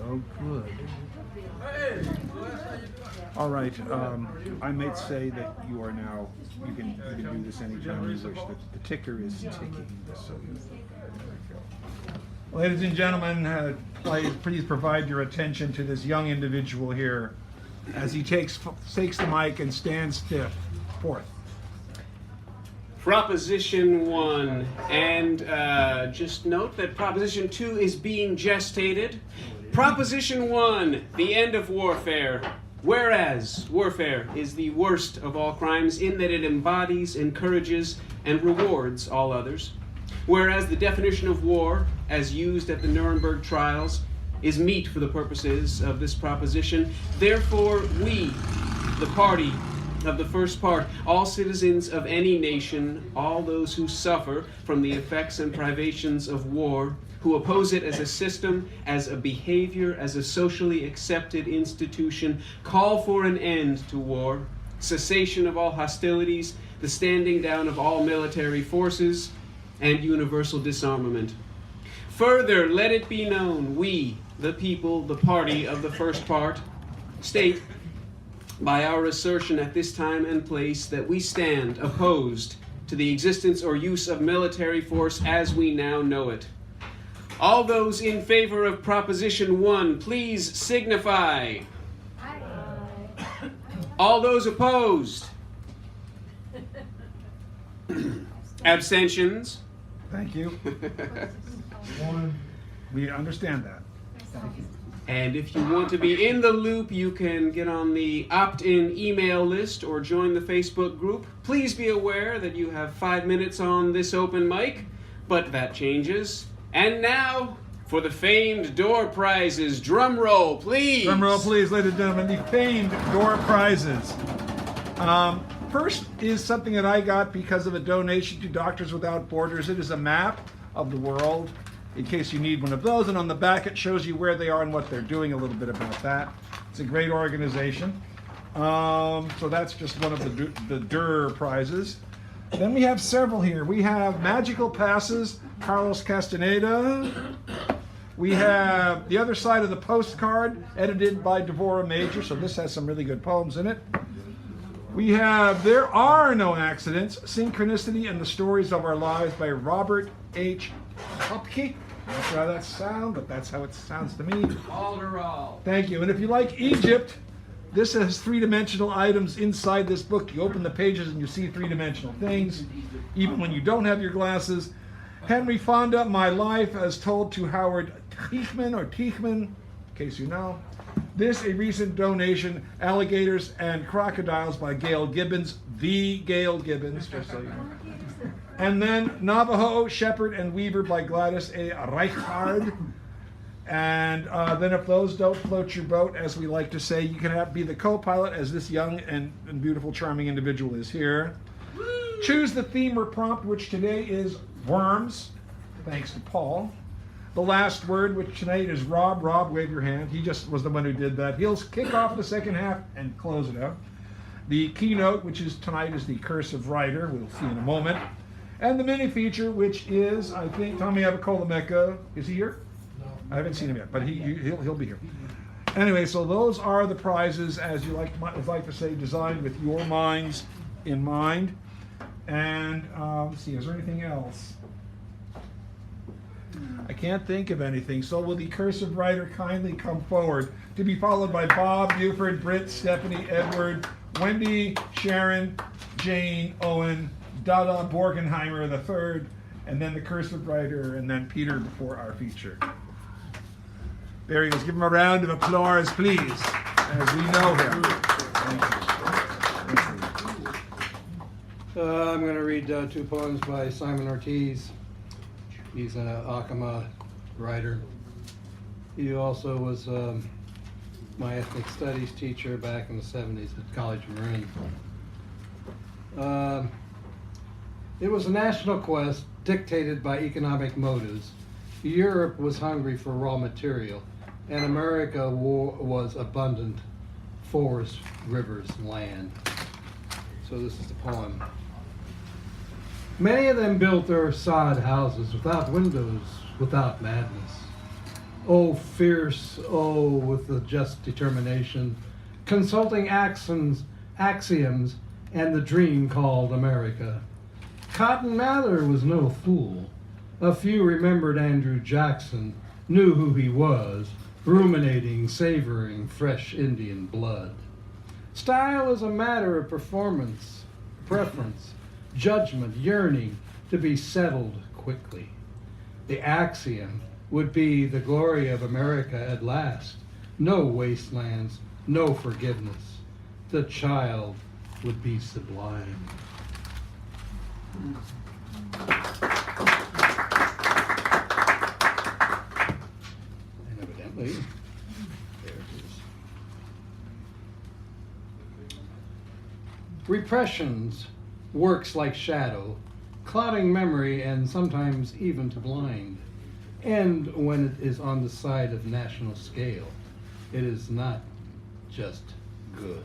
Oh, good. All right. I might say that you are now. You can do this anytime you wish. The ticker is ticking. So there we go. Ladies and gentlemen, please provide your attention to this young individual here, as he takes the mic and stands stiff. Forth. Proposition 1, and just note that Proposition 2 is being gestated. Proposition 1, the end of warfare. Whereas warfare is the worst of all crimes in that it embodies, encourages, and rewards all others. Whereas the definition of war, as used at the Nuremberg trials, is meet for the purposes of this proposition. Therefore, we, the party of the first part, all citizens of any nation, all those who suffer from the effects and privations of war, who oppose it as a system, as a behavior, as a socially accepted institution, call for an end to war, cessation of all hostilities, the standing down of all military forces, and universal disarmament. Further, let it be known, we, the people, the party of the first part, state by our assertion at this time and place that we stand opposed to the existence or use of military force as we now know it. All those in favor of Proposition 1, please signify. Aye. All those opposed? Abstentions? Thank you. We understand that. Thank you. And if you want to be in the loop, you can get on the opt-in email list or join the Facebook group. Please be aware that you have 5 minutes on this open mic, but that changes. And now, for the famed door prizes. Drum roll, please. Drum roll, please, ladies and gentlemen. The famed door prizes. First is something that I got because of a donation to Doctors Without Borders. It is a map of the world, in case you need one of those. And on the back, it shows you where they are and what they're doing, a little bit about that. It's a great organization. So that's just one of the DUR prizes. Then we have several here. We have Magical Passes, Carlos Castaneda. We have The Other Side of the Postcard, edited by Devorah Major, so this has some really good poems in it. We have There Are No Accidents, Synchronicity and the Stories of Our Lives by Robert H. Hopke. I'm not sure how that sounds, but that's how it sounds to me. All. Thank you. And if you like Egypt, this has three-dimensional items inside this book. You open the pages and you see three-dimensional things, even when you don't have your glasses. Henry Fonda, My Life, as told to Howard Teichman, in case you know. This, a recent donation, Alligators and Crocodiles by Gail Gibbons, the Gail Gibbons, just so you know. And then Navajo, Shepherd, and Weaver by Gladys A. Reichard. And then if those don't float your boat, as we like to say, you can be the co-pilot, as this young and beautiful, charming individual is here. Woo! Choose the theme or prompt, which today is worms, thanks to Paul. The last word, which tonight is Rob. Rob, wave your hand. He just was the one who did that. He'll kick off the second half and close it out. The keynote, which is tonight, is the Cursive Writer. We'll see in a moment. And the mini feature, which is, I think, Tommy Abacola-Mecca. Is he here? No. I haven't seen him yet, but he'll be here. Anyway, so those are the prizes, as you like to say, designed with your minds in mind. And let's see, is there anything else? I can't think of anything. So will the Cursive Writer kindly come forward, to be followed by Bob, Buford, Britt, Stephanie, Edward, Wendy, Sharon, Jane, Owen, Dada Borgenheimer III, and then the Cursive Writer, and then Peter before our feature. There he is. Give him a round of applause, please, as we know him. Thank you. I'm going to read two poems by Simon Ortiz. He's an Acoma writer. He also was my ethnic studies teacher back in the 70s at College Marin. It was a national quest dictated by economic motives. Europe was hungry for raw material, and America was abundant forests, rivers, and land. So this is the poem. Many of them built their sod houses without windows, without madness. Oh, fierce, oh, with the just determination, consulting axioms and the dream called America. Cotton Mather was no fool. A few remembered Andrew Jackson, knew who he was, ruminating, savoring fresh Indian blood. Style is a matter of performance, preference, judgment, yearning to be settled quickly. The axiom would be the glory of America at last. No wastelands, no forgiveness. The child would be sublime. And evidently, there it is. Repressions works like shadow, clouding memory and sometimes even to blind. And when it is on the side of national scale, it is not just good.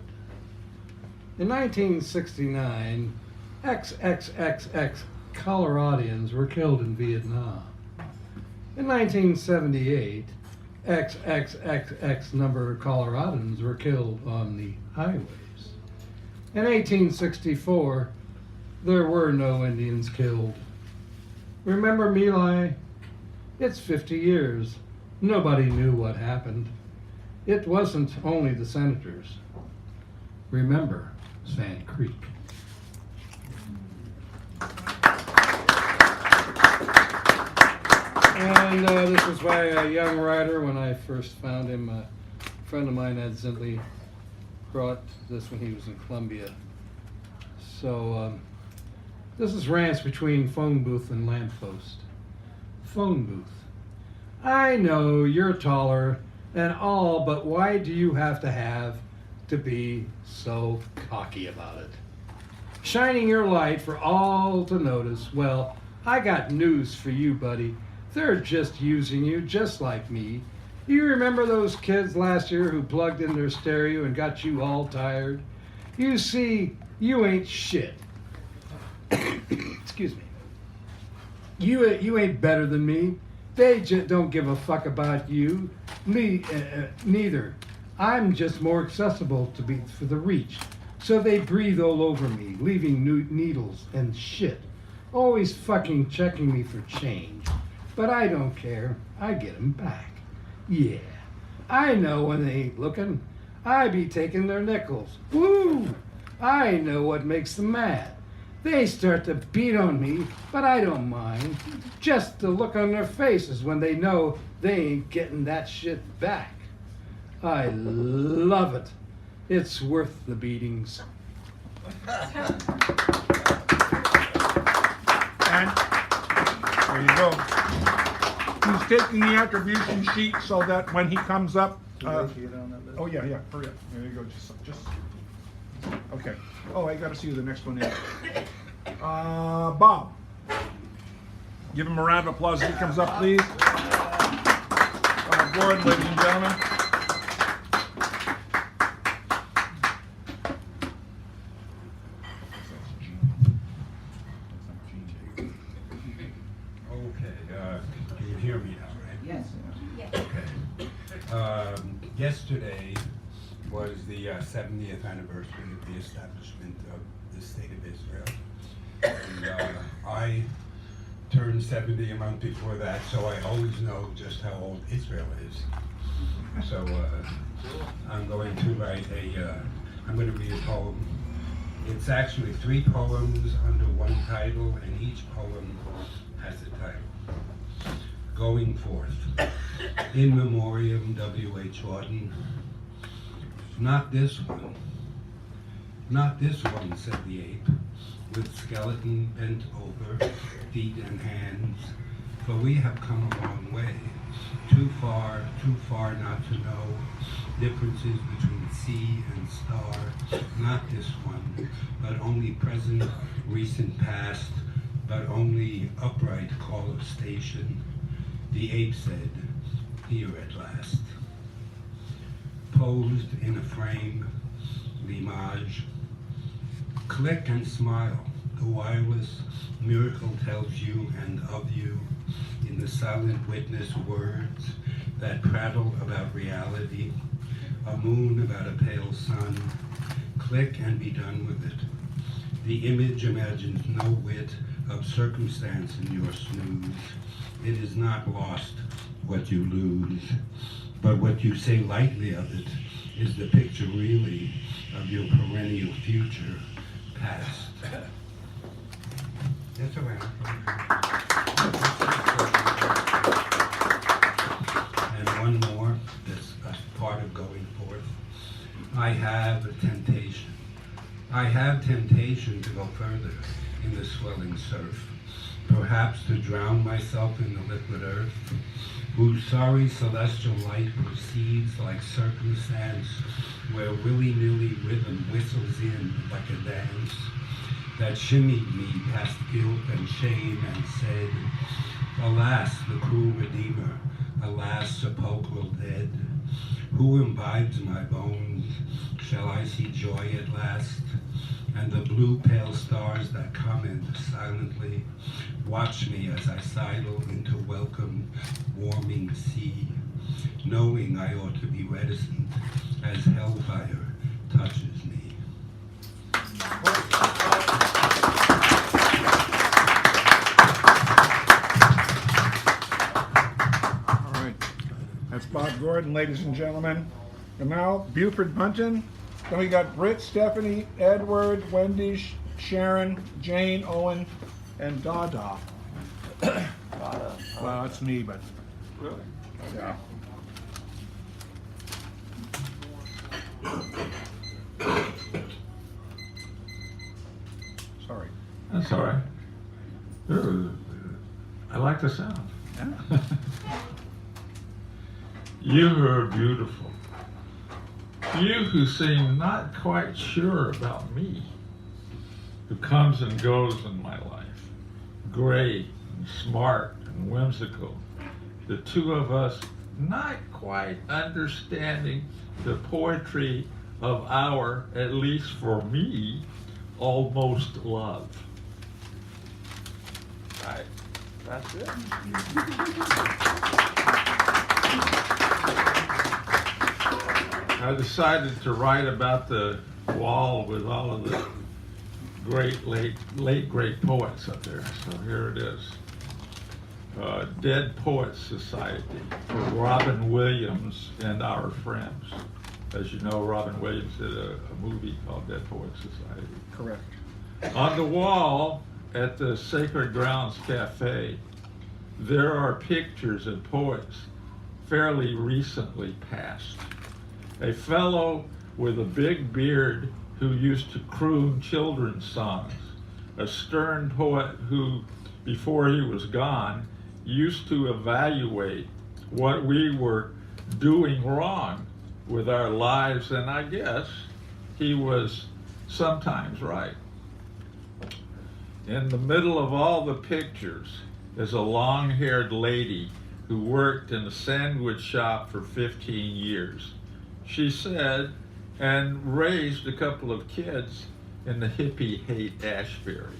In 1969, XXXX Coloradians were killed in Vietnam. In 1978, XXXX number of Coloradans were killed on the highways. In 1864, there were no Indians killed. Remember My Lai? It's 50 years. Nobody knew what happened. It wasn't only the senators. Remember Sand Creek. And this was by a young writer when I first found him. A friend of mine, Ed Zintley, brought this when he was in Columbia. So this is rants between phone booth and lamppost. Phone booth. I know you're taller and all, but why do you have to be so cocky about it? Shining your light for all to notice. Well, I got news for you, buddy. They're just using you, just like me. You remember those kids last year who plugged in their stereo and got you all tired? You see, you ain't shit. Excuse me. You ain't better than me. They just don't give a fuck about you. Me, neither. I'm just more accessible for the reach. So they breathe all over me, leaving needles and shit. Always fucking checking me for change. But I don't care. I get 'em back. Yeah. I know when they ain't looking. I be taking their nickels. Woo! I know what makes them mad. They start to beat on me, but I don't mind. Just the look on their faces when they know they ain't getting that shit back. I love it. It's worth the beatings. And there you go. He's taking the attribution sheet so that when he comes up. Oh yeah, hurry up. There you go. Just. Okay. Oh, I got to see who the next one is. Bob. Give him a round of applause as he comes up, please. Board, ladies and gentlemen. Can you hear me now, right? Yes. Okay. Yesterday was the 70th anniversary of the establishment of the State of Israel. And I turned 70 a month before that, so I always know just how old Israel is. So I'm going to read a poem. It's actually 3 poems under one title, and each poem has a title. Going Forth. In Memoriam, W.H. Auden. Not this one. Not this one, said the ape, with skeleton bent over, feet and hands. For we have come a long way. Too far not to know differences between sea and star. Not this one, but only present, recent past, but only upright call of station. The ape said, here at last. Posed in a frame, l'image. Click and smile. The wireless miracle tells you and of you in the silent witness words that prattle about reality, a moon about a pale sun. Click and be done with it. The image imagines no wit of circumstance in your snooze. It is not lost what you lose, but what you say lightly of it is the picture really of your perennial future past. That's all right. And one more, that's a part of going forth. I have a temptation. I have temptation to go further in the swelling surf, perhaps to drown myself in the liquid earth, whose sorry celestial light proceeds like circumstance, where willy-nilly rhythm whistles in like a dance, that shimmied me past guilt and shame and said, alas, the cruel redeemer, alas, sepulchral dead, who imbibes my bones? Shall I see joy at last? And the blue pale stars that comment silently watch me as I sidle into welcome, warming sea, knowing I ought to be reticent as hellfire touches me. All right. That's Bob Gordon, ladies and gentlemen. And now, Buford Bunton. Then we got Britt, Stephanie, Edward, Wendy, Sharon, Jane, Owen, and Dada. Well, that's me, but Really? yeah. Sorry. That's all right. I like the sound. Yeah. You are beautiful. You who seem not quite sure about me, who comes and goes in my life, great and smart and whimsical, the two of us not quite understanding the poetry of our, at least for me, almost love. Right, that's it. I decided to write about the wall with all of the great, late great poets up there. So here it is. Dead Poets Society for Robin Williams and Our Friends. As you know, Robin Williams did a movie called Dead Poets Society. Correct. On the wall at the Sacred Grounds Cafe, there are pictures of poets fairly recently passed. A fellow with a big beard who used to croon children's songs, a stern poet who, before he was gone, used to evaluate what we were doing wrong with our lives, and I guess he was sometimes right. In the middle of all the pictures is a long-haired lady who worked in a sandwich shop for 15 years. She said, and raised a couple of kids in the hippie hate Ashbury.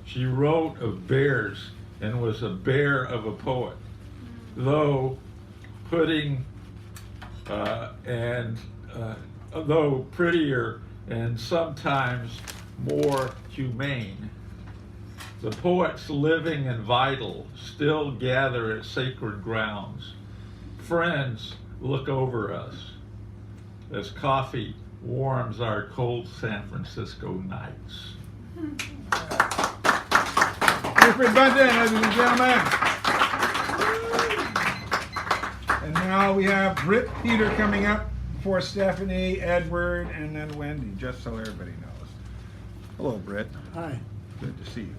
She wrote of bears and was a bear of a poet, though though prettier and sometimes more humane. The poets living and vital still gather at sacred grounds. Friends look over us as coffee warms our cold San Francisco nights. Buford Bunton, ladies and gentlemen. And now we have Britt Peter coming up before Stephanie, Edward, and then Wendy, just so everybody knows. Hello, Britt. Hi. Good to see you.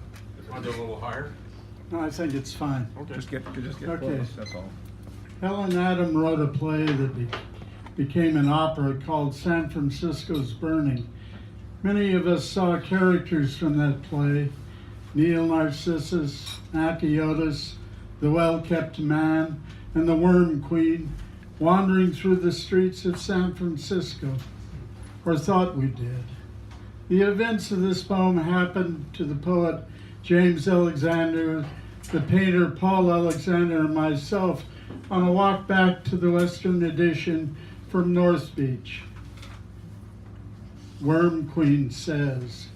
Want to go a little higher? No, I think it's fine. Just get Okay. close, that's all. Helen Adam wrote a play that became an opera called San Francisco's Burning. Many of us saw characters from that play: Neil Narcissus, Achiotis, the well-kept man, and the Worm Queen, wandering through the streets of San Francisco, or thought we did. The events of this poem happened to the poet James Alexander, the painter Paul Alexander, and myself on a walk back to the Western Addition from North Beach. Worm Queen says,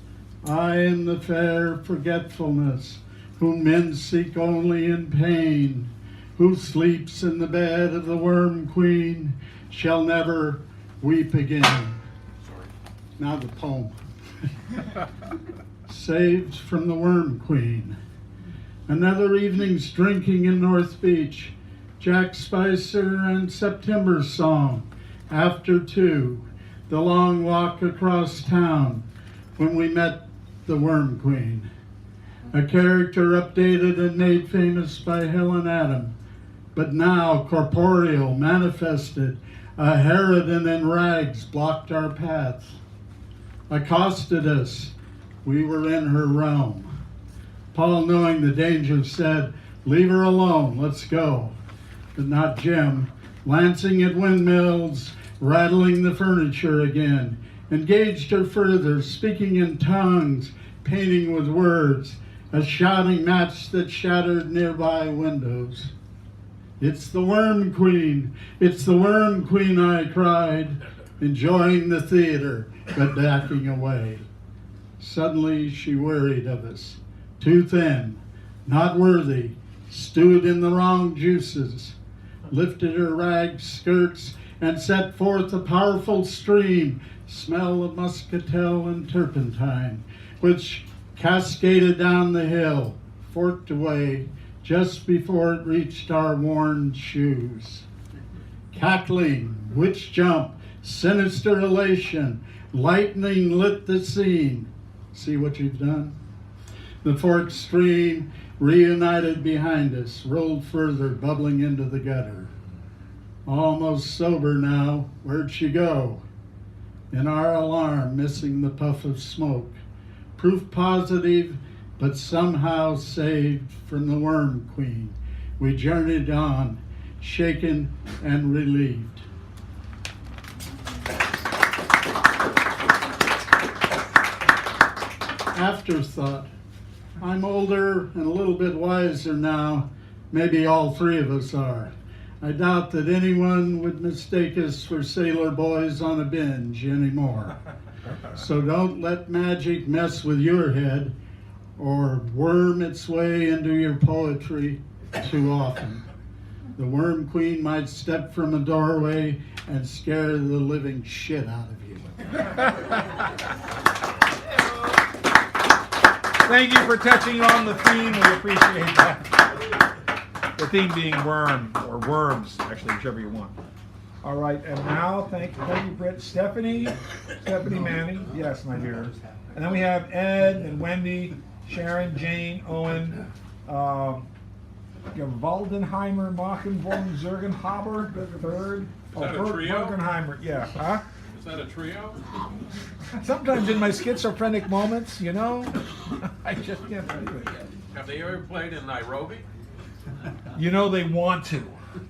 I am the fair forgetfulness, whom men seek only in pain, who sleeps in the bed of the Worm Queen, shall never weep again. Now the poem. Saved from the Worm Queen. Another evening's drinking in North Beach. Jack Spicer and September's song, After Two, the long walk across town when we met the Worm Queen. A character updated and made famous by Helen Adam, but now corporeal, manifested, a harridan in rags blocked our paths. Accosted us, we were in her realm. Paul, knowing the danger, said, leave her alone, let's go. But not Jim, lancing at windmills, rattling the furniture again, engaged her further, speaking in tongues, painting with words, a shouting match that shattered nearby windows. It's the Worm Queen, it's the Worm Queen, I cried, enjoying the theater, but backing away. Suddenly she wearied of us, too thin, not worthy, stewed in the wrong juices, lifted her ragged skirts and set forth a powerful stream, smell of muscatel and turpentine, which cascaded down the hill, forked away just before it reached our worn shoes. Cackling, witch jump, sinister elation, lightning lit the scene. See what you've done? The forked stream, reunited behind us, rolled further, bubbling into the gutter. Almost sober now, where'd she go? In our alarm, missing the puff of smoke. Proof positive, but somehow saved from the Worm Queen. We journeyed on, shaken and relieved. Afterthought. I'm older and a little bit wiser now. Maybe all three of us are. I doubt that anyone would mistake us for sailor boys on a binge anymore. So don't let magic mess with your head or worm its way into your poetry too often. The Worm Queen might step from a doorway and scare the living shit out of you. Thank you for touching on the theme. We appreciate that. The theme being worm, or worms, actually, whichever you want. All right, and now, thank you, Britt. Stephanie Manning. Yes, my dear. And then we have Ed and Wendy, Sharon, Jane, Owen, you have Waldenheimer, Mockenborn, Zergenhaber, the third. Is that a trio? Bergenheimer, yeah. Huh? Is that a trio? Sometimes in my schizophrenic moments, you know, I just can't do it. Have they ever played in Nairobi? You know, they want to.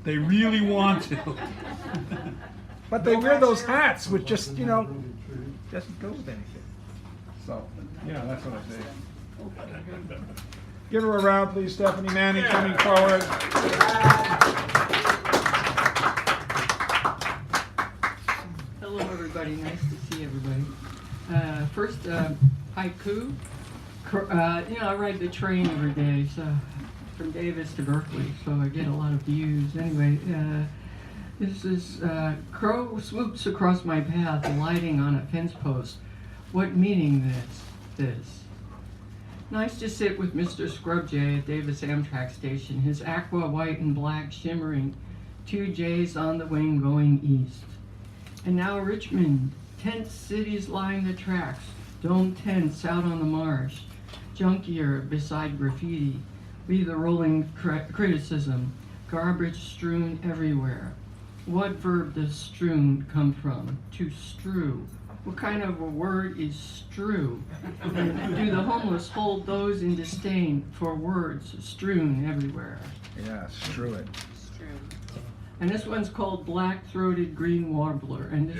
They really want to. But they wear those hats, which just, you know, doesn't go with anything. So, you know, that's what I say. Give her a round, please, Stephanie Manning, coming forward. Hello, everybody. Nice to see everybody. First, haiku. I ride the train every day, so from Davis to Berkeley, so I get a lot of views. Anyway, this is crow swoops across my path, alighting on a fence post. What meaning this? Nice to sit with Mr. Scrubjay at Davis Amtrak station, his aqua white and black shimmering, 2 J's on the wing going east. And now Richmond, tent cities line the tracks, dome tents out on the marsh, junkier beside graffiti, leave the rolling criticism, garbage strewn everywhere. What verb does strewn come from? To strew. What kind of a word is strew? And do the homeless hold those in disdain for words strewn everywhere? Yeah, strew it. And this one's called Black-Throated Green Warbler, and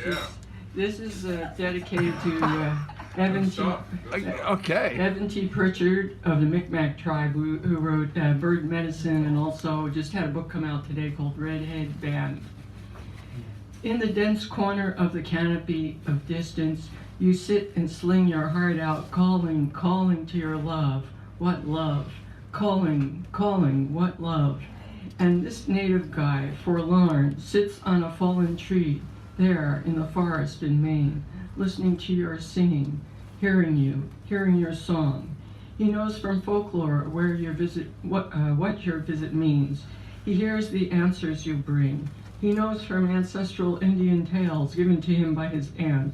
this is dedicated to Evan T. stuff. Okay. Evan T. Pritchard of the Micmac tribe, who wrote Bird Medicine, and also just had a book come out today called Redhead Band. In the dense corner of the canopy of distance, you sit and sling your heart out, calling, calling to your love. What love? Calling, calling, what love? And this native guy, forlorn, sits on a fallen tree, there in the forest in Maine, listening to your singing, hearing you, hearing your song. He knows from folklore where your visit, what your visit means. He hears the answers you bring. He knows from ancestral Indian tales given to him by his aunt.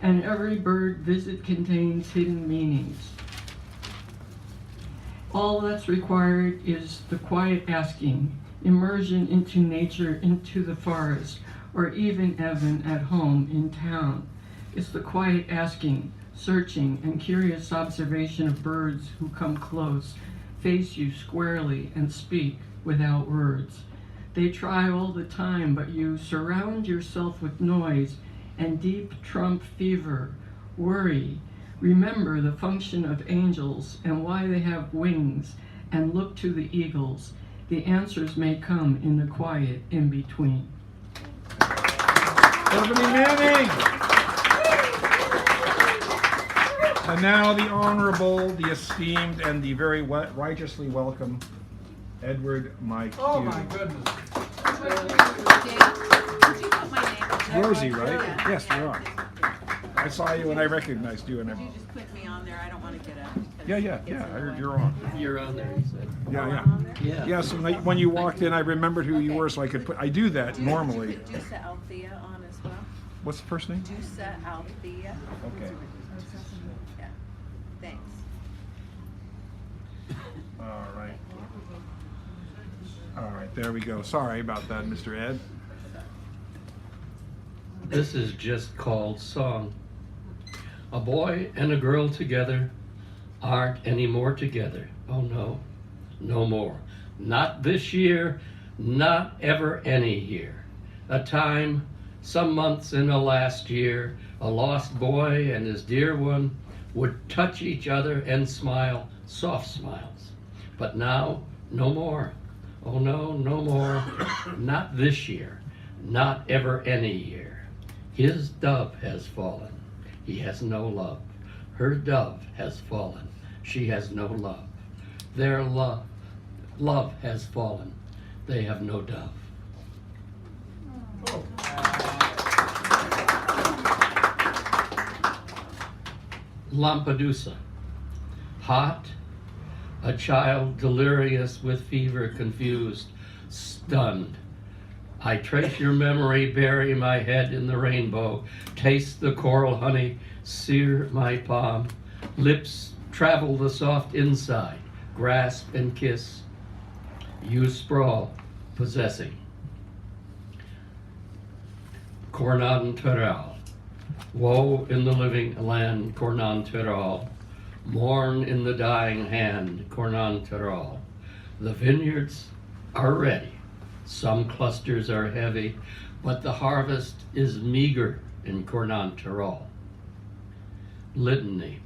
And every bird visit contains hidden meanings. All that's required is the quiet asking, immersion into nature, into the forest, or even Evan at home in town. It's the quiet asking, searching, and curious observation of birds who come close, face you squarely, and speak without words. They try all the time, but you surround yourself with noise and deep trump fever, worry. Remember the function of angels and why they have wings, and look to the eagles. The answers may come in the quiet in between. Ebony Manning! And now the honorable, the esteemed, and the very righteously welcome Edward Mike Oh Hughes. my goodness. Did you put my name? Rosie, right? Yeah. Yes, you're on. I saw you and I recognized you and Could you everything. just put me on there? I don't want to get out. Yeah, I heard you're on. You're on there, he said. Yeah, yeah. On there? Yeah. Yes, when you walked in, I remembered who you Okay. were, so I could put. I do that Did you normally. put Dusa Althea on as well? What's the first name? Dusa Althea? Okay. Yeah. Thanks. All right. All right, there we go. Sorry about that, Mr. Ed. This is just called Song. A boy and a girl together aren't any more together. Oh no, no more. Not this year, not ever any year. A time, some months in the last year, a lost boy and his dear one would touch each other and smile, soft smiles. But now, no more. Oh no, no more. Not this year, not ever any year. His dove has fallen. He has no love. Her dove has fallen. She has no love. Their love has fallen. They have no dove. Lampedusa. Hot, a child delirious with fever, confused, stunned. I trace your memory, bury my head in the rainbow, taste the coral honey, sear my palm, lips travel the soft inside, grasp and kiss. You sprawl, possessing. Cornan Terral. Woe in the living land, Cornan Terral. Mourn in the dying hand, Cornan Terral. The vineyards are ready. Some clusters are heavy, but the harvest is meager in Cornan Terral. Litany.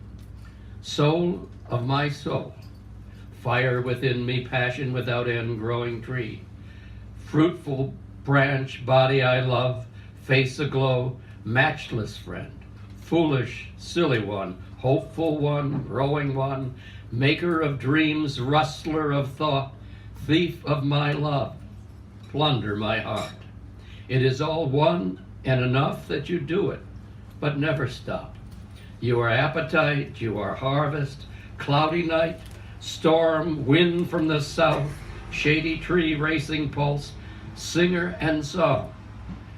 Soul of my soul, fire within me, passion without end, growing tree. Fruitful branch, body I love, face aglow, matchless friend. Foolish, silly one, hopeful one, growing one, maker of dreams, rustler of thought, thief of my love, plunder my heart. It is all one and enough that you do it, but never stop. You are appetite, you are harvest, cloudy night, storm, wind from the south, shady tree, racing pulse, singer and song,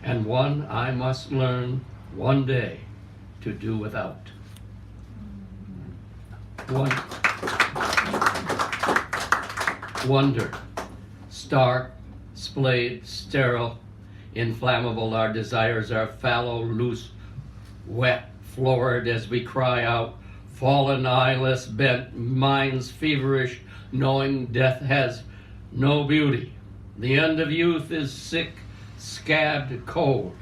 and one I must learn one day to do without. Wonder, stark, splayed, sterile, inflammable, our desires are fallow, loose, wet, floored as we cry out, fallen, eyeless, bent, minds feverish, knowing death has no beauty. The end of youth is sick, scabbed, cold,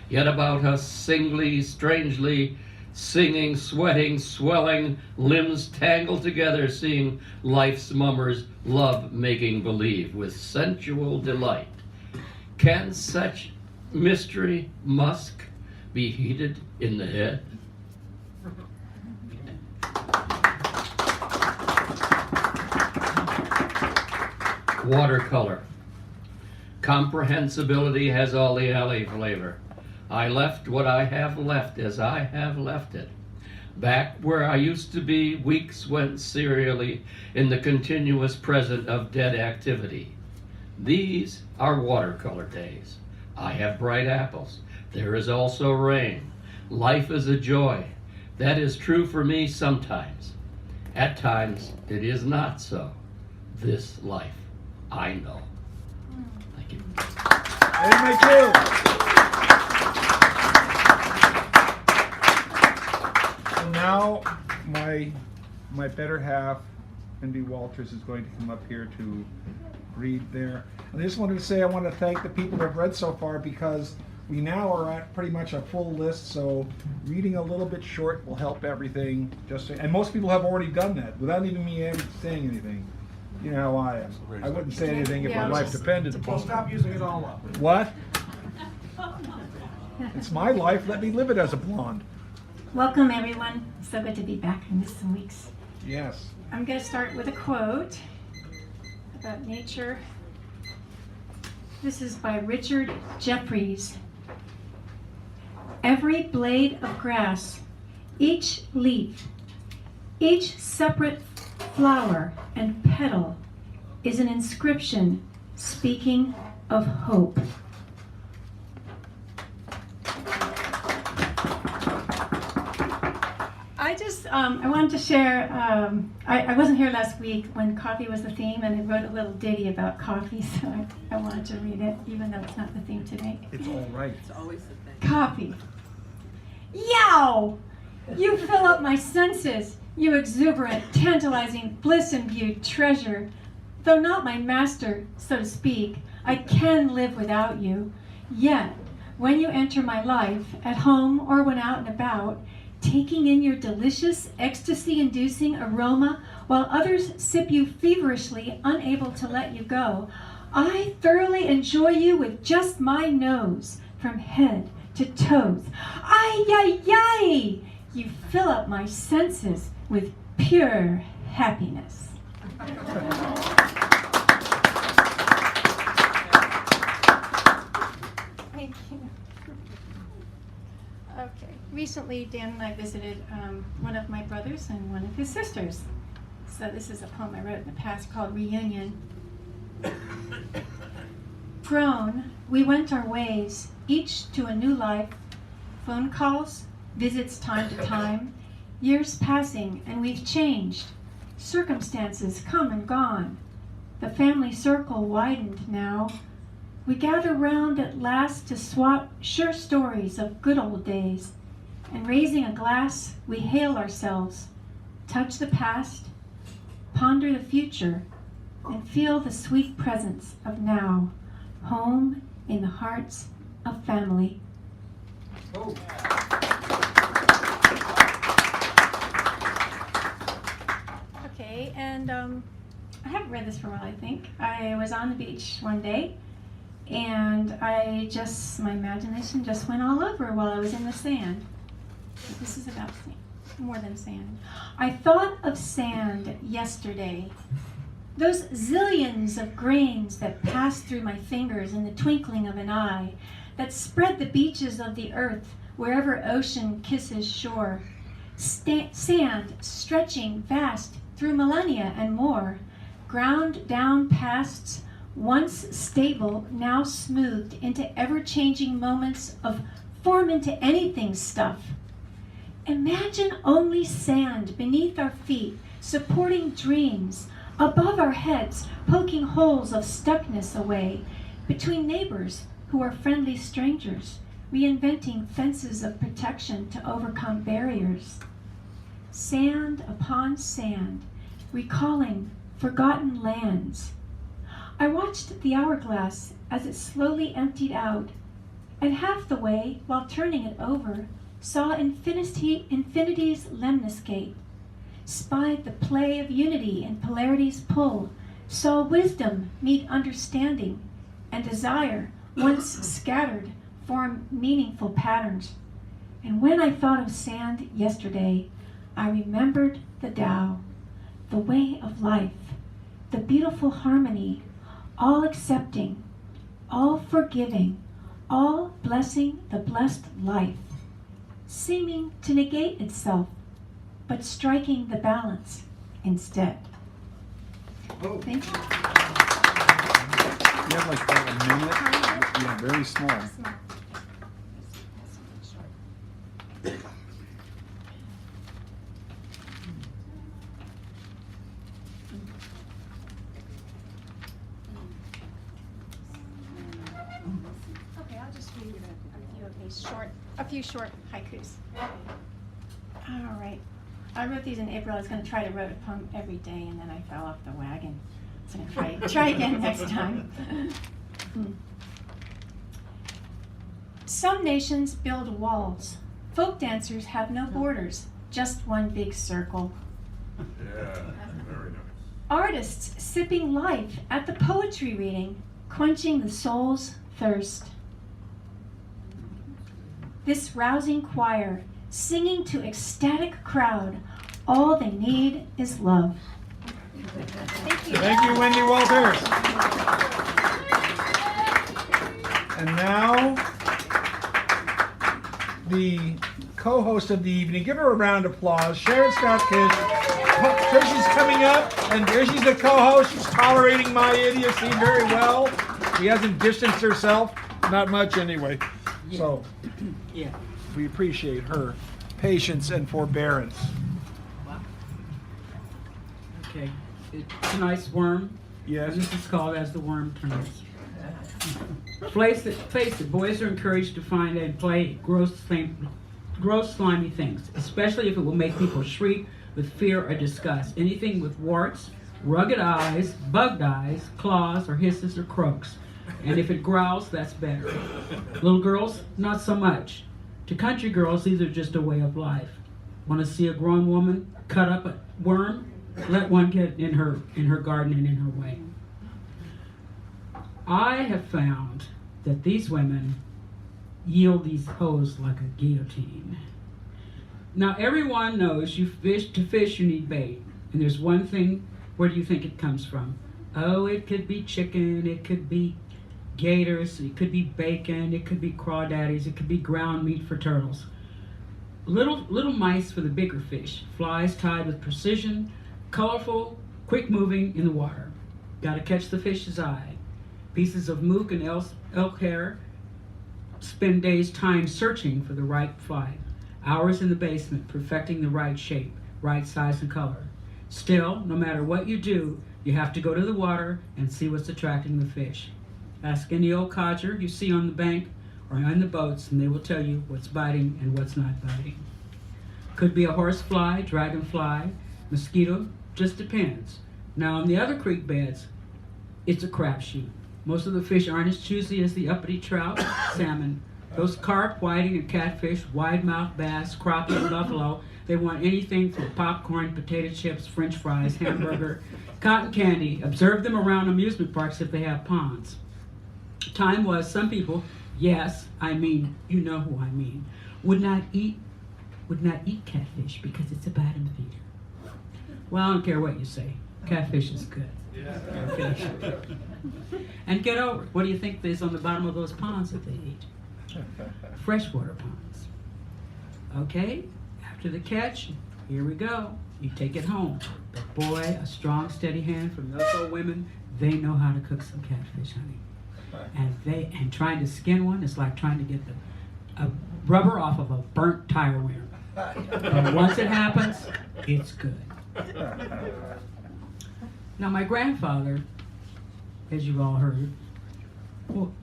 yet about us singly, strangely, singing, sweating, swelling, limbs tangled together, seeing life's mummers love making believe with sensual delight. Can such mystery musk be heated in the head? Watercolor. Comprehensibility has all the alley flavor. I left what I have left as I have left it. Back where I used to be, weeks went serially in the continuous present of dead activity. These are watercolor days. I have bright apples. There is also rain. Life is a joy. That is true for me sometimes. At times, it is not so. This life, I know. Thank you. And me too. So now my better half, Cindy Walters, is going to come up here to read there. And I just wanted to say I want to thank the people who have read so far, because we now are at pretty much a full list, so reading a little bit short will help everything. And most people have already done that without even me saying anything. You know how I am. I wouldn't say anything if my life depended upon it. Stop using it all up. What? It's my life. Let me live it as a blonde. Welcome, everyone. So good to be back. I missed some weeks. Yes. I'm going to start with a quote about nature. This is by Richard Jeffries. Every blade of grass, each leaf, each separate flower and petal is an inscription speaking of hope. I wanted to share, I wasn't here last week when coffee was the theme, and I wrote a little ditty about coffee, so I wanted to read it, even though it's not the theme today. It's all right. It's always the thing. Coffee. Yow! You fill up my senses, you exuberant, tantalizing, bliss-imbued treasure. Though not my master, so to speak, I can live without you. Yet, when you enter my life, at home or when out and about, taking in your delicious, ecstasy-inducing aroma while others sip you feverishly, unable to let you go, I thoroughly enjoy you with just my nose, from head to toes. Ay-yi-yi! You fill up my senses with pure happiness. Thank you. Okay. Recently, Dan and I visited one of my brothers and one of his sisters. So this is a poem I wrote in the past called Reunion. Grown, we went our ways, each to a new life. Phone calls, visits time to time, years passing, and we've changed. Circumstances come and gone. The family circle widened now. We gather round at last to swap sure stories of good old days. And raising a glass, we hail ourselves, touch the past, ponder the future, and feel the sweet presence of now, home in the hearts of family. Oh. Okay, and I haven't read this for a while, I think. I was on the beach one day, and my imagination just went all over while I was in the sand. This is about sand, more than sand. I thought of sand yesterday. Those zillions of grains that passed through my fingers in the twinkling of an eye, that spread the beaches of the earth wherever ocean kisses shore. Sand stretching vast through millennia and more, ground down pasts once stable, now smoothed into ever-changing moments of form into anything stuff. Imagine only sand beneath our feet, supporting dreams, above our heads, poking holes of stuckness away, between neighbors who are friendly strangers, reinventing fences of protection to overcome barriers. Sand upon sand, recalling forgotten lands. I watched the hourglass as it slowly emptied out, and half the way, while turning it over, saw infinity's lemniscate, spied the play of unity and polarity's pull, saw wisdom meet understanding, and desire, once scattered, form meaningful patterns. And when I thought of sand yesterday, I remembered the Tao, the way of life, the beautiful harmony, all accepting, all forgiving, all blessing the blessed life, seeming to negate itself, but striking the balance instead. Thank you. You have like about a minute. Yeah, very small. Okay, I'll just read a few short haikus. All right. I wrote these in April. I was going to try to write a poem every day, and then I fell off the wagon. So I'm going to try again next time. Some nations build walls. Folk dancers have no borders, just one big circle. Yeah, very nice. Artists sipping life at the poetry reading, quenching the soul's thirst. This rousing choir, singing to ecstatic crowd, all they need is love. Thank you. Thank you, Wendy Walters. And now, the co-host of the evening. Give her a round of applause. Sharon Scott Kish. Tricia's coming up, and there she's the co-host. She's tolerating my idiocy very well. She hasn't distanced herself. Not much anyway. So, Yeah. we appreciate her patience and forbearance. Okay. Tonight's worm. Yes. This is called As the Worm Turns. Face it, boys are encouraged to find and play gross, slimy things, especially if it will make people shriek with fear or disgust. Anything with warts, rugged eyes, bugged eyes, claws, or hisses or croaks. And if it growls, that's better. Little girls, not so much. To country girls, these are just a way of life. Want to see a grown woman cut up a worm? Let one get in her garden and in her way. I have found that these women yield these hoes like a guillotine. Now everyone knows to fish you need bait. And there's one thing, where do you think it comes from? Oh, it could be chicken, it could be gators, it could be bacon, it could be crawdaddies, it could be ground meat for turtles. Little mice for the bigger fish, flies tied with precision, colorful, quick moving in the water. Gotta catch the fish's eye. Pieces of mook and elk hair spend days time searching for the right fly. Hours in the basement perfecting the right shape, right size and color. Still, no matter what you do, you have to go to the water and see what's attracting the fish. Ask any old codger you see on the bank or on the boats, and they will tell you what's biting and what's not biting. Could be a horsefly, dragonfly, mosquito, just depends. Now on the other creek beds, it's a crapshoot. Most of the fish aren't as choosy as the uppity trout, salmon. Those carp, whiting, and catfish, wide-mouthed bass, crappie, and buffalo, they want anything from popcorn, potato chips, french fries, hamburger, cotton candy. Observe them around amusement parks if they have ponds. Time was some people, yes, I mean, you know who I mean, would not eat catfish because it's a bottom feeder. Well, I don't care what you say. Catfish is good. Catfish. And get over it. What do you think is on the bottom of those ponds that they eat? Freshwater ponds. Okay, after the catch, here we go. You take it home. But boy, a strong, steady hand from those old women, they know how to cook some catfish, honey. And trying to skin one is like trying to get a rubber off of a burnt tire rim. And once it happens, it's good. Now my grandfather, as you've all heard, well,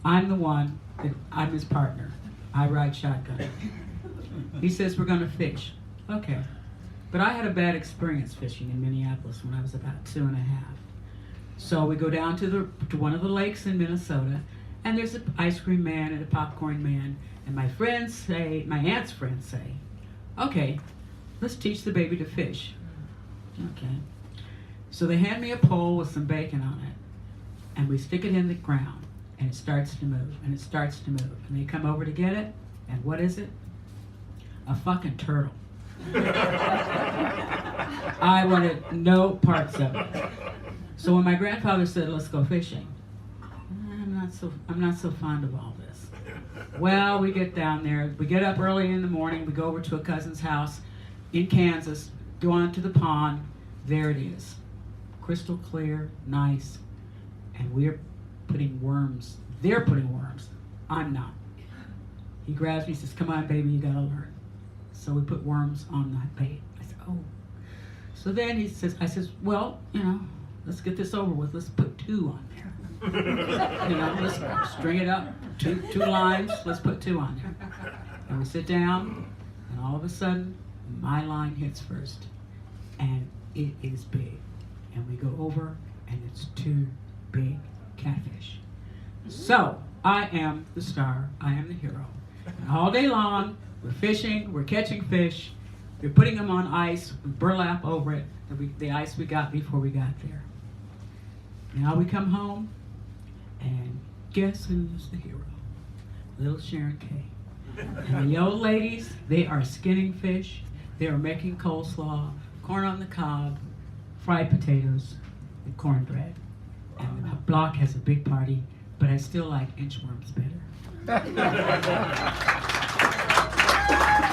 I'm his partner. I ride shotgun. He says we're gonna fish. Okay. But I had a bad experience fishing in Minneapolis when I was about 2.5. So we go down to one of the lakes in Minnesota, And there's an ice cream man and a popcorn man. And my aunt's friends say, okay, let's teach the baby to fish. Okay. So they hand me a pole with some bacon on it. And we stick it in the ground. And it starts to move. And it starts to move. And they come over to get it. And what is it? A fucking turtle. I wanted no parts of it. So when my grandfather said, let's go fishing, I'm not so fond of all this. Well, we get down there. We get up early in the morning. We go over to a cousin's house in Kansas, go on to the pond. There it is. Crystal clear, nice. And we're putting worms. They're putting worms. I'm not. He grabs me and says, come on, baby, you gotta learn. So we put worms on that bait. I said, oh. So then I says, well, let's get this over with. Let's put 2 on there. Let's string it up. Two lines, let's put 2 on there. And we sit down, and all of a sudden, my line hits first. And it is big. And we go over, and it's 2 big catfish. So, I am the star. I am the hero. And all day long, we're fishing, we're catching fish, we're putting them on ice, we burlap over it, the ice we got before we got there. Now we come home, and guess who's the hero? Little Sharon Kay. And the old ladies, they are skinning fish, they are making coleslaw, corn on the cob, fried potatoes, and cornbread. And the block has a big party, but I still like inchworms better.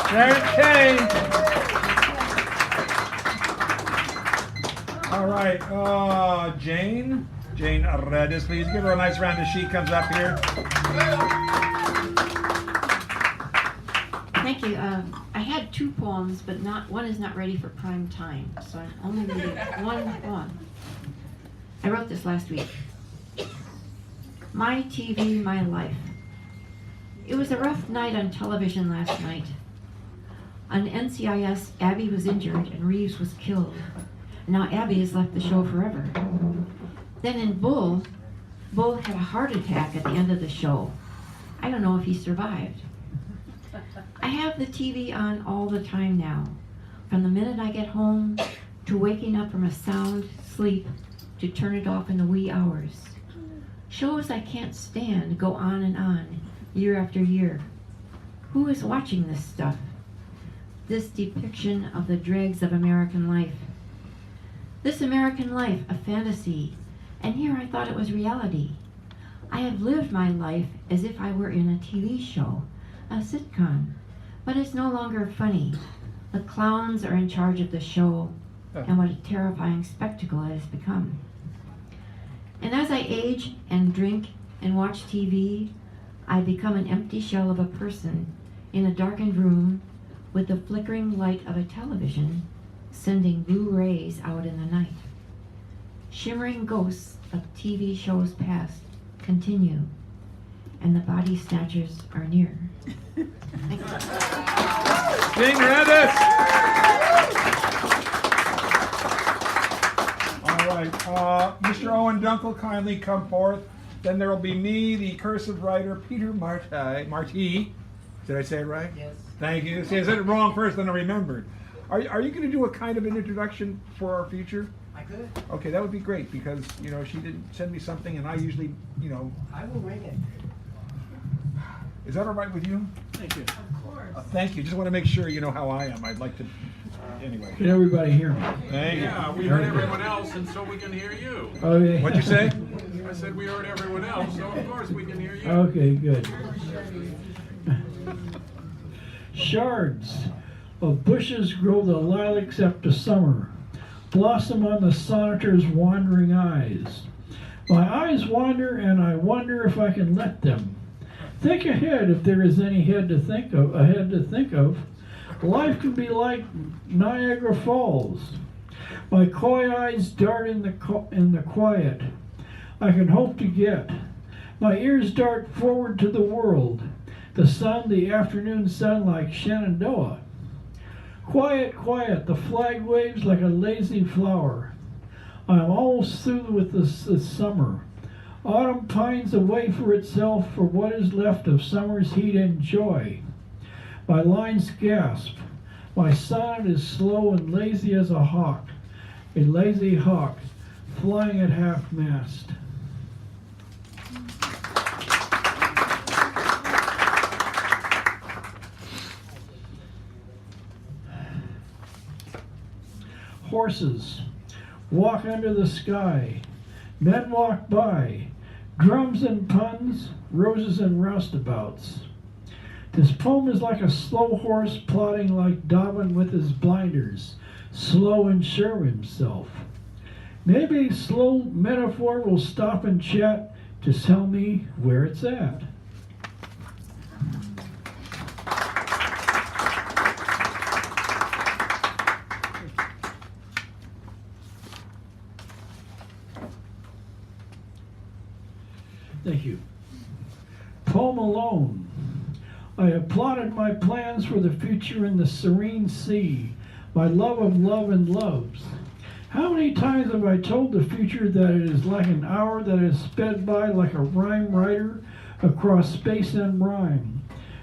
Sharon Kay. All right, Jane Redis, please give her a nice round as she comes up here. Thank you. I had 2 poems, but one is not ready for prime time, so I'm only reading one poem. I wrote this last week. My TV, my life. It was a rough night on television last night. On NCIS, Abby was injured and Reeves was killed. Now Abby has left the show forever. Then in Bull had a heart attack at the end of the show. I don't know if he survived. I have the TV on all the time now, from the minute I get home to waking up from a sound sleep to turn it off in the wee hours. Shows I can't stand go on and on, year after year. Who is watching this stuff? This depiction of the dregs of American life. This American life, a fantasy, and here I thought it was reality. I have lived my life as if I were in a TV show, a sitcom, but it's no longer funny. The clowns are in charge of the show, and what a terrifying spectacle it has become. And as I age and drink and watch TV, I become an empty shell of a person in a darkened room with the flickering light of a television sending blue rays out in the night. Shimmering ghosts of TV shows past continue, and the body snatchers are near. Thank you. King Redis! All right, Mr. Owen Dunkel, kindly come forth. Then there will be me, the cursive writer, Peter Marty. Did I say it right? Yes. Thank you. See, I said it wrong first, then I remembered. Are you going to do a kind of an introduction for our future? I could. Okay, that would be great because, she didn't send me something and I usually, I will ring it. Is that all right with you? Thank you. Of course. Thank you. Just want to make sure you know how I am. I'd like to, anyway. Can everybody hear me? Thank you. Yeah, we heard everyone else, and so we can hear you. Okay. What'd you say? I said we heard everyone else, so of course we can hear you. Okay, good. Shards of bushes grow the lilacs after summer, blossom on the sonneter's wandering eyes. My eyes wander, and I wonder if I can let them. Think ahead if there is any ahead to think of. Life can be like Niagara Falls. My coy eyes dart in the quiet I can hope to get. My ears dart forward to the world, the sun, the afternoon sun like Shenandoah. Quiet, quiet, the flag waves like a lazy flower. I am almost through with this summer. Autumn pines away for itself for what is left of summer's heat and joy. My lines gasp. My sonnet is slow and lazy as a lazy hawk, flying at half-mast. Horses walk under the sky. Men walk by. Drums and puns, roses and roustabouts. This poem is like a slow horse plodding like Dobbin with his blinders, slow and sure of himself. Maybe slow metaphor will stop and chat to tell me where it's at. Thank you. Poem alone. I have plotted my plans for the future in the serene sea, my love of love and loves. How many times have I told the future that it is like an hour that has sped by like a rhyme writer across space and rhyme?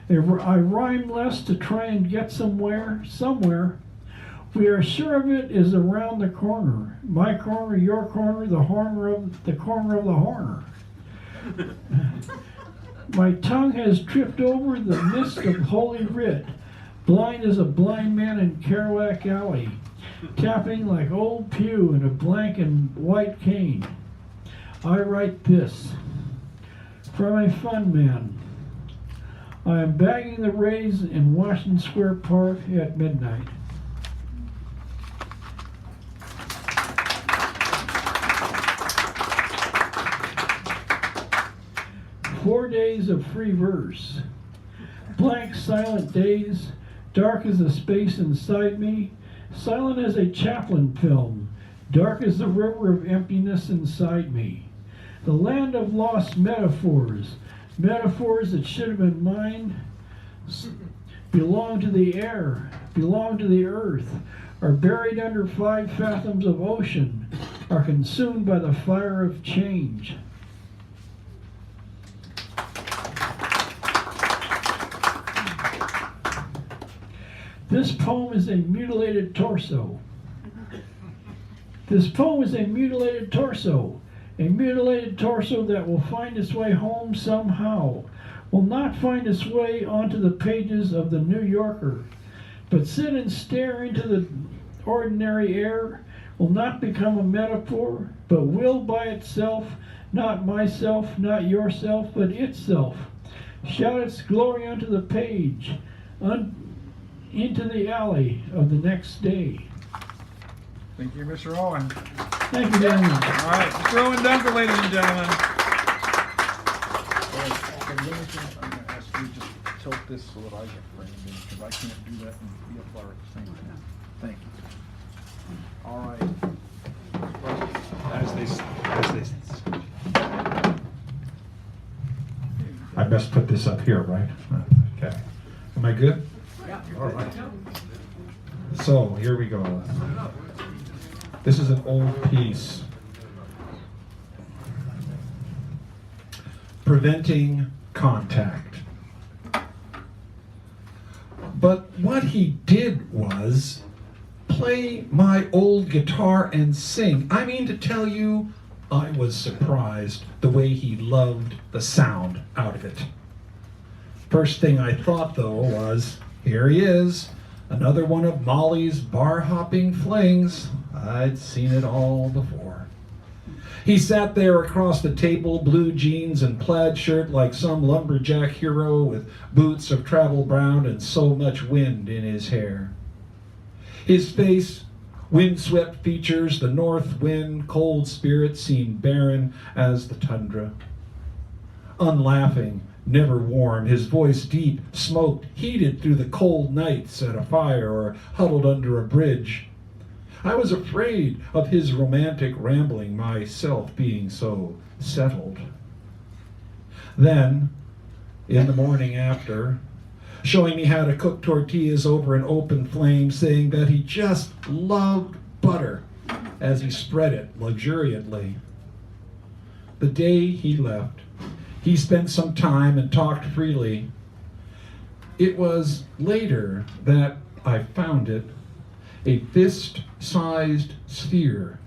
I rhyme less to try and get somewhere. We are sure of it is around the corner. My corner, your corner, the corner of the horner. My tongue has tripped over the mist of Holy Writ, blind as a blind man in Kerouac Alley, tapping like old Pew in a blank and white cane. I write this from a fun man. I am bagging the Rays in Washington Square Park at midnight. "4 days of free verse. Blank, silent days, dark as the space inside me, silent as a Chaplin film, dark as the river of emptiness inside me. The land of lost metaphors, metaphors that should have been mine, belong to the air, belong to the earth, are buried under 5 fathoms of ocean, are consumed by the fire of change." This poem is a mutilated torso. This poem is a mutilated torso that will find its way home somehow, will not find its way onto the pages of the New Yorker, but sit and stare into the ordinary air, will not become a metaphor, but will by itself, not myself, not yourself, but itself, shout its glory onto the page, into the alley of the next day. Thank you, Mr. Owen. Thank you very much. All right, Mr. Owen Dunker, ladies and gentlemen. I'm going to ask you to just tilt this so that I get framed in, because I can't do that and be up there at the same time. Thank you. All right. I best put this up here, right? Okay. Am I good? Yeah. All right. So here we go. This is an old piece. Preventing contact. But what he did was play my old guitar and sing. I mean to tell you, I was surprised the way he loved the sound out of it. First thing I thought though was, here he is, another one of Molly's bar-hopping flings. I'd seen it all before. He sat there across the table, blue jeans and plaid shirt like some lumberjack hero with boots of travel brown and so much wind in his hair. His face, windswept features, the north wind, cold spirit seemed barren as the tundra. Unlaughing, never warm, his voice deep, smoked, heated through the cold nights at a fire or huddled under a bridge. I was afraid of his romantic rambling, myself being so settled. Then, in the morning after, showing me how to cook tortillas over an open flame, saying that he just loved butter as he spread it luxuriantly. The day he left, he spent some time and talked freely. It was later that I found it, a fist-sized sphere,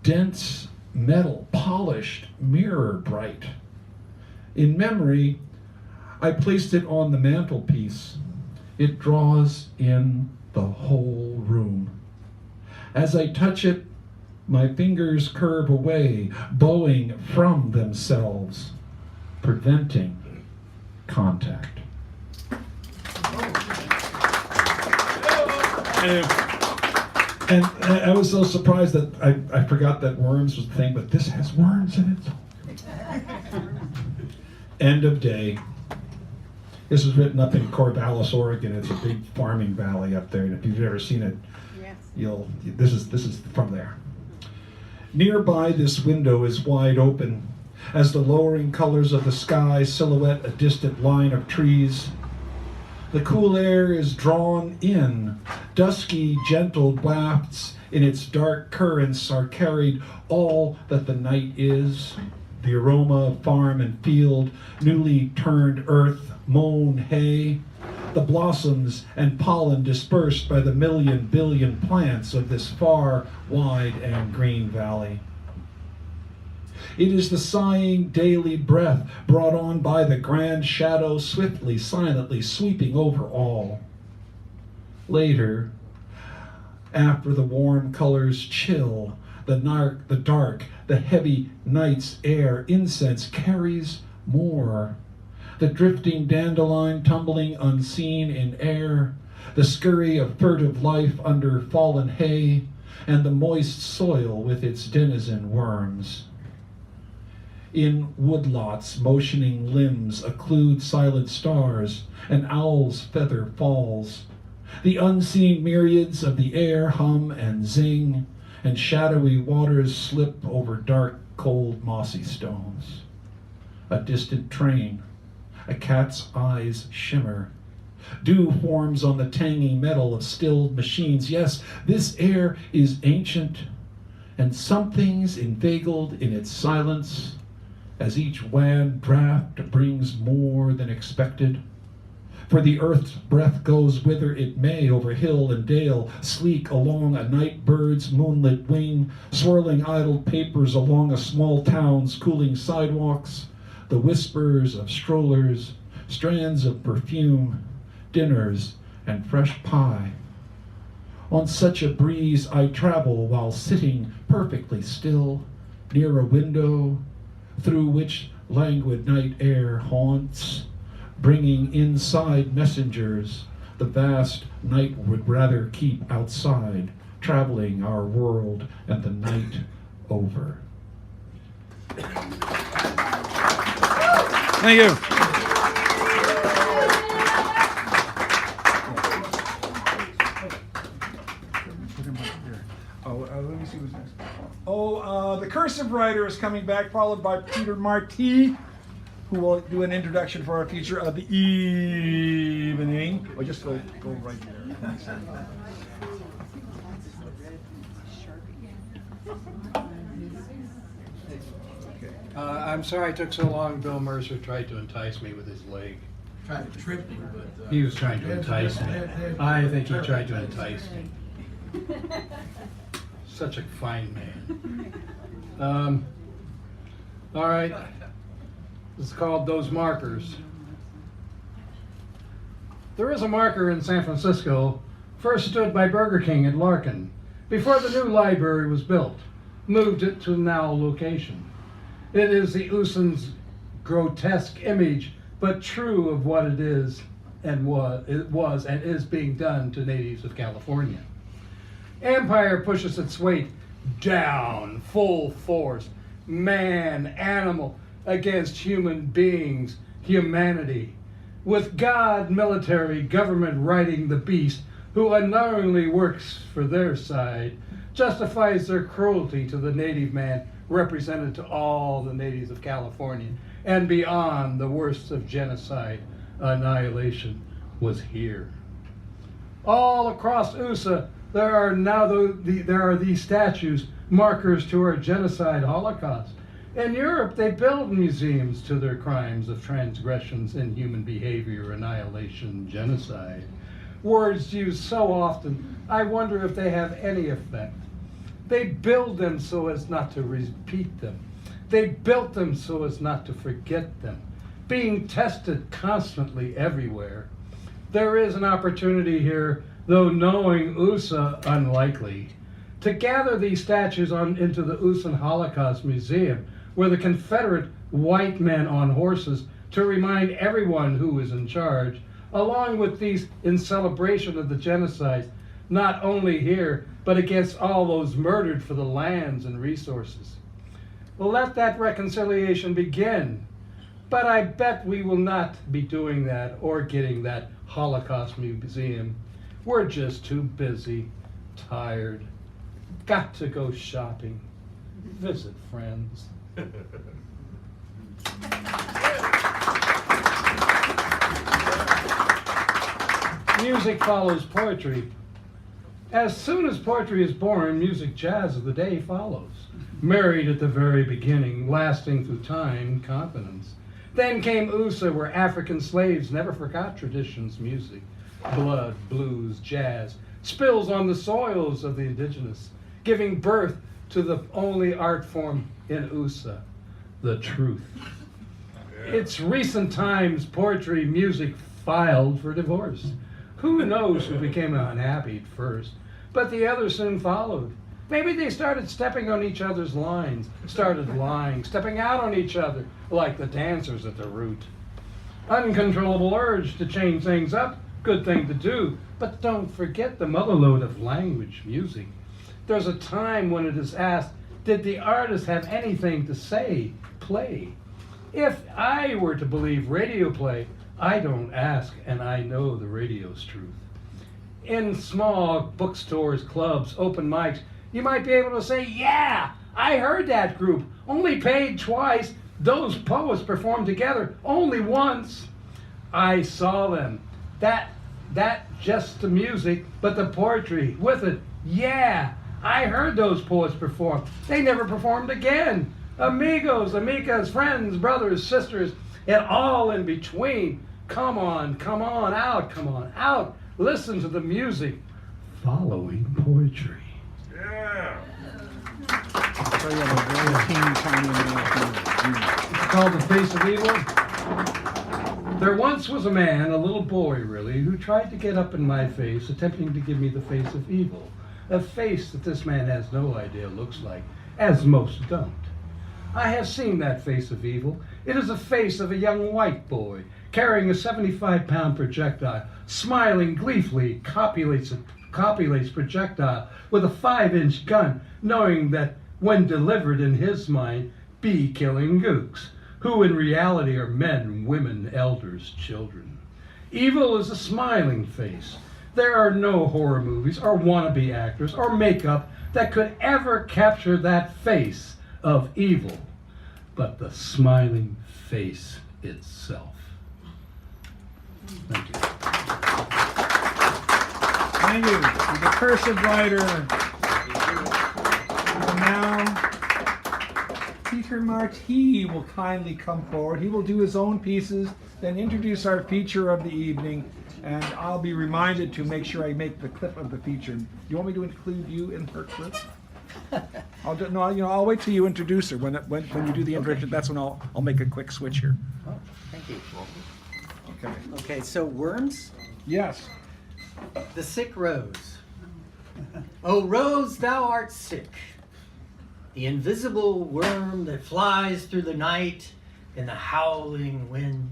dense metal, polished, mirror bright. In memory, I placed it on the mantelpiece. It draws in the whole room. As I touch it, my fingers curve away, bowing from themselves, preventing contact. And I was so surprised that I forgot that worms was the thing, but this has worms in it. End of day. This was written up in Corvallis, Oregon. It's a big farming valley up there, and if you've ever seen it, Yes. this is from there. Nearby, this window is wide open as the lowering colors of the sky silhouette a distant line of trees. The cool air is drawn in. Dusky, gentle wafts in its dark currents are carried all that the night is. The aroma of farm and field, newly turned earth, mown hay, the blossoms and pollen dispersed by the million billion plants of this far, wide, and green valley. It is the sighing daily breath brought on by the grand shadow swiftly, silently sweeping over all. Later, after the warm colors chill, the dark, the heavy night's air, incense carries more. The drifting dandelion tumbling unseen in air, the scurry of furtive life under fallen hay, and the moist soil with its denizen worms. In woodlots, motioning limbs occlude silent stars, an owl's feather falls. The unseen myriads of the air hum and zing, and shadowy waters slip over dark, cold, mossy stones. A distant train, a cat's eyes shimmer. Dew forms on the tangy metal of stilled machines. Yes, this air is ancient, and something's inveigled in its silence as each wan draft brings more than expected. For the earth's breath goes whither it may, over hill and dale, sleek along a night bird's moonlit wing, swirling idle papers along a small town's cooling sidewalks, the whispers of strollers, strands of perfume, dinners, and fresh pie. On such a breeze I travel while sitting perfectly still, near a window through which languid night air haunts, bringing inside messengers the vast night would rather keep outside, traveling our world and the night over. Thank you. Let me see what's next. The cursive writer is coming back, followed by Peter Marti, who will do an introduction for our feature of the evening. Oh, just go right there. I'm sorry it took so long. Bill Mercer tried to entice me with his leg. Tried to trip me, but... He was trying to entice me. I think he tried to entice me. Such a fine man. All right. It's called Those Markers. There is a marker in San Francisco, first stood by Burger King at Larkin, before the new library was built, moved it to the now location. It is the Uson's grotesque image, but true of what it is and was and is being done to natives of California. Empire pushes its weight down, full force, man, animal, against human beings, humanity, with God, military, government riding the beast, who unknowingly works for their side, justifies their cruelty to the native man, represented to all the natives of California, and beyond the worst of genocide, annihilation was here. All across USA, there are now these statues, markers to our genocide Holocaust. In Europe, they build museums to their crimes of transgressions in human behavior, annihilation, genocide. Words used so often, I wonder if they have any effect. They build them so as not to repeat them. They built them so as not to forget them, being tested constantly everywhere. There is an opportunity here, though knowing USA unlikely, to gather these statues into the USA Holocaust Museum, where the Confederate white men on horses, to remind everyone who is in charge, along with these in celebration of the genocide, not only here, but against all those murdered for the lands and resources. Well, let that reconciliation begin. But I bet we will not be doing that or getting that Holocaust Museum. We're just too busy, tired, got to go shopping, visit friends. Music follows poetry. As soon as poetry is born, music jazz of the day follows. Married at the very beginning, lasting through time, confidence. Then came USA, where African slaves never forgot traditions, music. Blood, blues, jazz, spills on the soils of the indigenous, giving birth to the only art form in USA, the truth. It's recent times poetry, music filed for divorce. Who knows who became unhappy at first, but the others soon followed. Maybe they started stepping on each other's lines, started lying, stepping out on each other like the dancers at the root. Uncontrollable urge to change things up, good thing to do, but don't forget the motherlode of language, music. There's a time when it is asked, did the artist have anything to say, play? If I were to believe radio play, I don't ask, and I know the radio's truth. In small bookstores, clubs, open mics, you might be able to say, yeah, I heard that group, only paid twice. Those poets performed together only once. I saw them. That just the music, but the poetry with it. Yeah, I heard those poets perform. They never performed again. Amigos, amigas, friends, brothers, sisters, and all in between. Come on out. Listen to the music following poetry. Yeah. It's called The Face of Evil. There once was a man, a little boy really, who tried to get up in my face, attempting to give me the face of evil. A face that this man has no idea looks like, as most don't. I have seen that face of evil. It is the face of a young white boy, carrying a 75-pound projectile, smiling gleefully, copulates projectile with a 5-inch gun, knowing that when delivered in his mind, be killing gooks, who in reality are men, women, elders, children. Evil is a smiling face. There are no horror movies or wannabe actors or makeup that could ever capture that face of evil, but the smiling face itself. Thank you. Thank you. The cursive writer. And now, Peter Marti will kindly come forward. He will do his own pieces, then introduce our feature of the evening, and I'll be reminded to make sure I make the clip of the feature. You want me to include you in her clip? I'll wait till you introduce her. When you do the introduction, that's when I'll make a quick switch here. Oh, thank you. Okay. Okay, so worms? Yes. The sick rose. Oh, rose, thou art sick. The invisible worm that flies through the night in the howling wind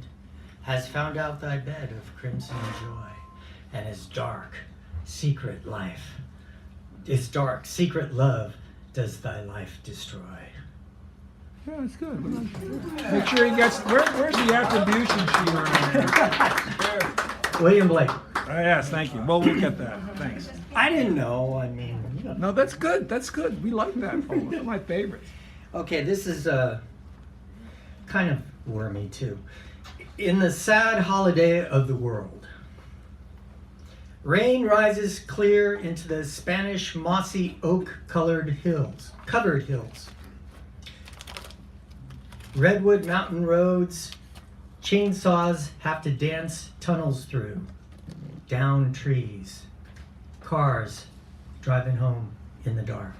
has found out thy bed of crimson joy and his dark, secret life. Its dark, secret love does thy life destroy. Yeah, that's good. Make sure he gets. Where's the attribution sheet on there? William Blake. Yes, thank you. Well, we'll get that. Thanks. I didn't know. I mean, you know. No, that's good. That's good. We like that. Oh, one of my favorites. Okay, this is kind of wormy too. In the sad holiday of the world, rain rises clear into the Spanish mossy oak covered hills. Redwood mountain roads, chainsaws have to dance tunnels through, down trees, cars driving home in the dark.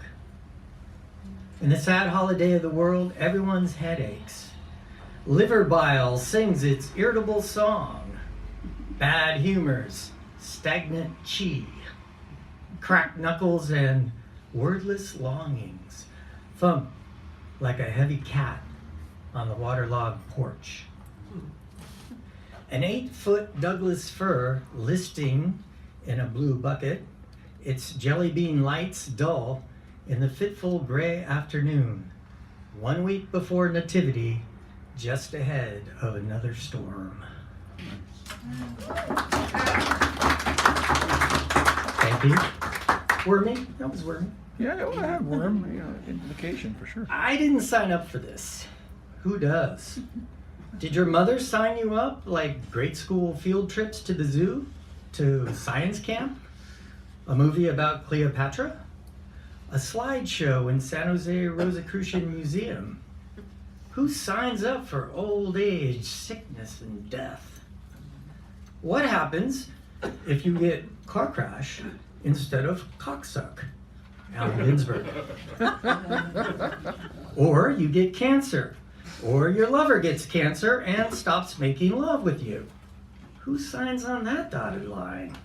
In the sad holiday of the world, everyone's head aches. Liver bile sings its irritable song. Bad humors, stagnant chi, cracked knuckles, and wordless longings thump like a heavy cat on the waterlogged porch. An 8-foot Douglas fir listing in a blue bucket, its jelly bean lights dull in the fitful gray afternoon, 1 week before Nativity, just ahead of another storm. Thank you. Wormy? That was wormy. Yeah, well, I have worm, indication for sure. I didn't sign up for this. Who does? Did your mother sign you up, like grade school field trips to the zoo? To science camp? A movie about Cleopatra? A slideshow in San Jose Rosicrucian Museum? Who signs up for old age, sickness, and death? What happens if you get car crash instead of cocksuck? Allen Ginsberg. Or you get cancer. Or your lover gets cancer and stops making love with you. Who signs on that dotted line?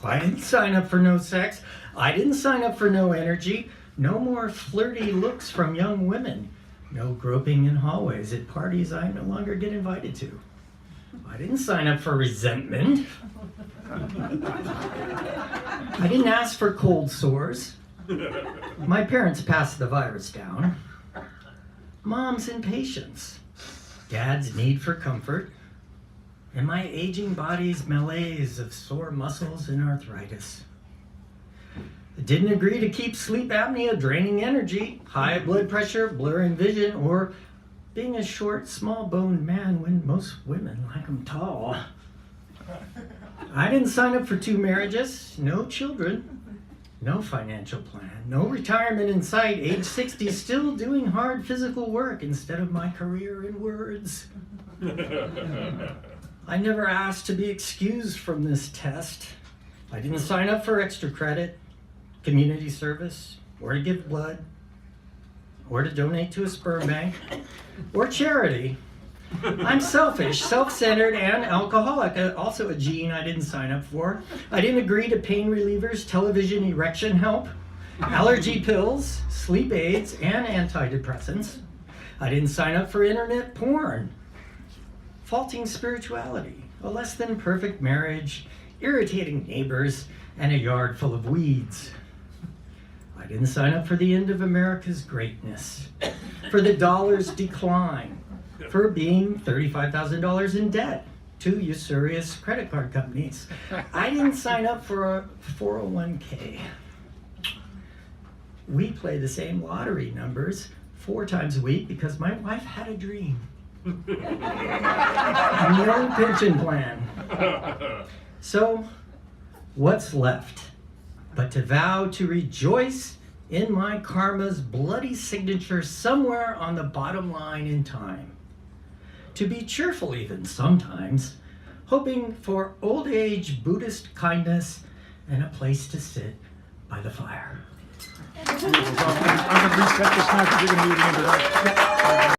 I didn't sign up for no sex. I didn't sign up for no energy. No more flirty looks from young women. No groping in hallways at parties I no longer get invited to. I didn't sign up for resentment. I didn't ask for cold sores. My parents passed the virus down. Mom's impatience. Dad's need for comfort. And my aging body's malaise of sore muscles and arthritis. I didn't agree to keep sleep apnea draining energy, high blood pressure, blurring vision, or being a short, small-boned man when most women like them tall. I didn't sign up for 2 marriages, no children, no financial plan, no retirement in sight, age 60, still doing hard physical work instead of my career in words. I never asked to be excused from this test. I didn't sign up for extra credit, community service, or to give blood, or to donate to a sperm bank, or charity. I'm selfish, self-centered, and alcoholic, also a gene I didn't sign up for. I didn't agree to pain relievers, television erection help, allergy pills, sleep aids, and antidepressants. I didn't sign up for internet porn, faulting spirituality, a less than perfect marriage, irritating neighbors, and a yard full of weeds. I didn't sign up for the end of America's greatness, for the dollar's decline, for being $35,000 in debt to usurious credit card companies. I didn't sign up for a 401k. We play the same lottery numbers 4 times a week because my wife had a dream. No pension plan. So, what's left but to vow to rejoice in my karma's bloody signature somewhere on the bottom line in time? To be cheerful even sometimes, hoping for old age Buddhist kindness and a place to sit by the fire. I'm going to reset this now because you're going to move into that.